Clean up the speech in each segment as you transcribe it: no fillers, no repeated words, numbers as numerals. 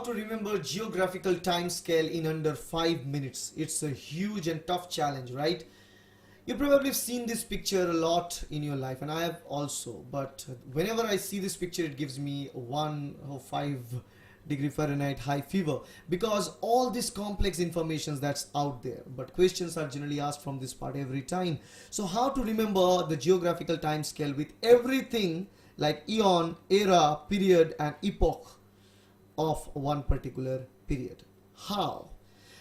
to remember geographical time scale in under 5 minutes. It's a huge and tough challenge, right? You probably have seen this picture a lot in your life, and I have also, but whenever I see this picture it gives me 105 degree Fahrenheit high fever, because all this complex information that's out there, but questions are generally asked from this part every time. So how to remember the geographical time scale with everything like eon, era, period and epoch of one particular period? How?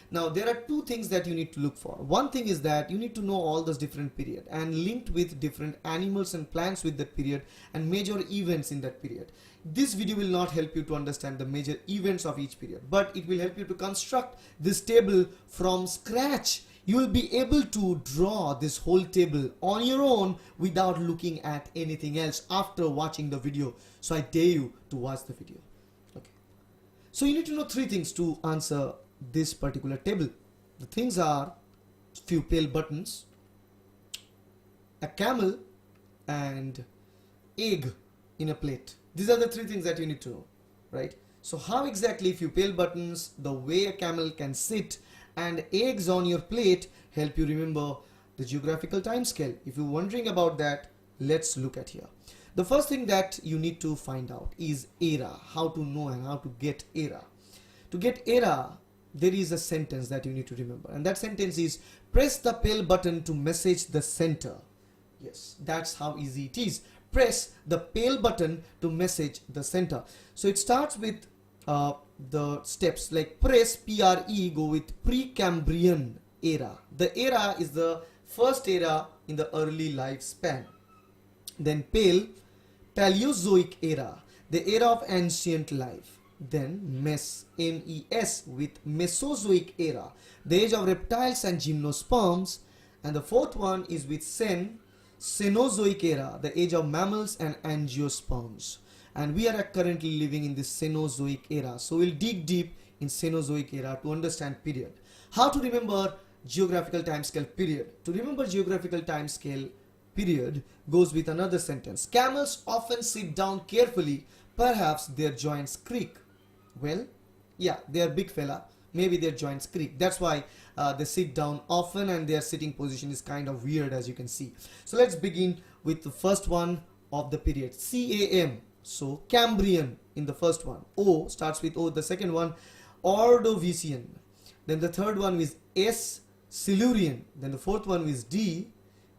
Now there are two things that you need to look for. One thing is that you need to know all those different period and linked with different animals and plants with that period and major events in that period. This video will not help you to understand the major events of each period, but it will help you to construct this table from scratch. You will be able to draw this whole table on your own without looking at anything else after watching the video. So I dare you to watch the video. Okay. So you need to know three things to answer this particular table. The things are few pale buttons, a camel and egg in a plate. These are the three things that you need to know, right? So how exactly few pale buttons, the way a camel can sit and eggs on your plate help you remember the geographical time scale? If you're wondering about that, let's look at here. The first thing that you need to find out is era, how to know and how to get era. To get era, there is a sentence that you need to remember, and that sentence is press the pale button to message the center. Yes, that's how easy it is. Press the pale button to message the center. So it starts with the steps like press, pre, go with Precambrian era. The era is the first era in the early lifespan. Then pale, Paleozoic era, the era of ancient life. Then MES, MES with Mesozoic era, the age of reptiles and gymnosperms. And the fourth one is with Cenozoic era, the age of mammals and angiosperms. And we are currently living in this Cenozoic era. So we'll dig deep in Cenozoic era to understand period. How to remember geographical timescale period? To remember geographical timescale period goes with another sentence. Camels often sit down carefully, perhaps their joints creak. Well, yeah, they are big fella, maybe their joints creak. That's why they sit down often, and their sitting position is kind of weird, as you can see. So let's begin with the first one of the period, CAM. So Cambrian in the first one. O starts with O. The second one, Ordovician. Then the third one is S, Silurian. Then the fourth one is D,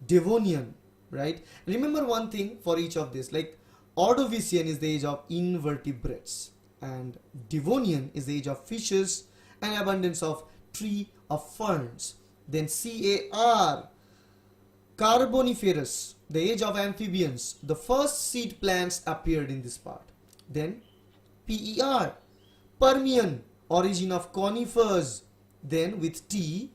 Devonian, right? Remember one thing for each of this, like Ordovician is the age of invertebrates, and Devonian is the age of fishes and abundance of tree of ferns. Then CAR, Carboniferous, the age of amphibians. The first seed plants appeared in this part. Then PER, Permian, origin of conifers. Then with T,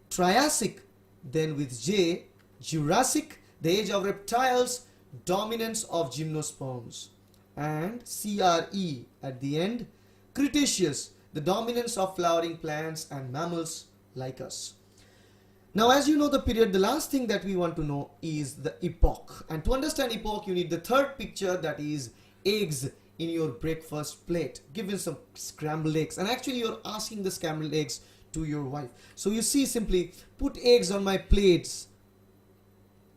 Triassic. Then with J, Jurassic, the age of reptiles, dominance of gymnosperms. And CRE at the end, Cretaceous, the dominance of flowering plants and mammals like us. Now, as you know the period, the last thing that we want to know is the epoch. And to understand epoch, you need the third picture, that is eggs in your breakfast plate. Given some scrambled eggs, and actually you're asking the scrambled eggs to your wife. So you see, simply put eggs on my plates,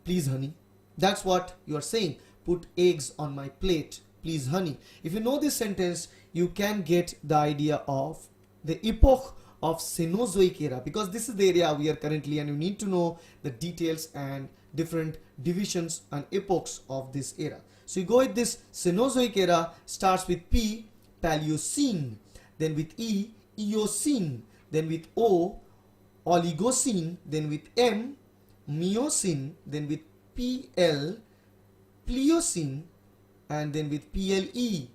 please honey. That's what you are saying. Put eggs on my plate, please honey. If you know this sentence, you can get the idea of the epoch of Cenozoic era, because this is the area we are currently, and you need to know the details and different divisions and epochs of this era. So you go with this Cenozoic era, starts with P, Paleocene, then with E, Eocene, then with O, Oligocene, then with M, Miocene, then with PL, Pliocene, and then with PLE,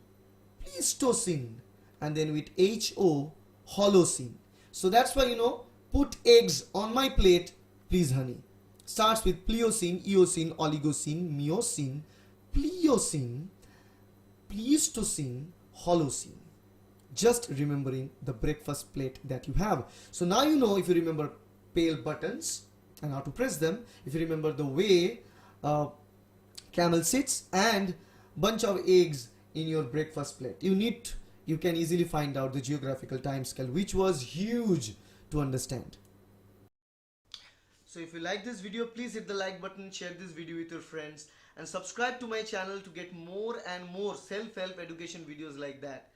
Pleistocene, and then with HO, Holocene. So that's why, you know, put eggs on my plate, please honey. Starts with Pliocene, Eocene, Oligocene, Miocene, Pliocene, Pleistocene, Holocene. Just remembering the breakfast plate that you have. So now you know, if you remember pale buttons and how to press them, if you remember the way camel sits and bunch of eggs in your breakfast plate. You you can easily find out the geographical time scale, which was huge to understand. So if you like this video, please hit the like button, share this video with your friends, and subscribe to my channel to get more and more self-help education videos like that.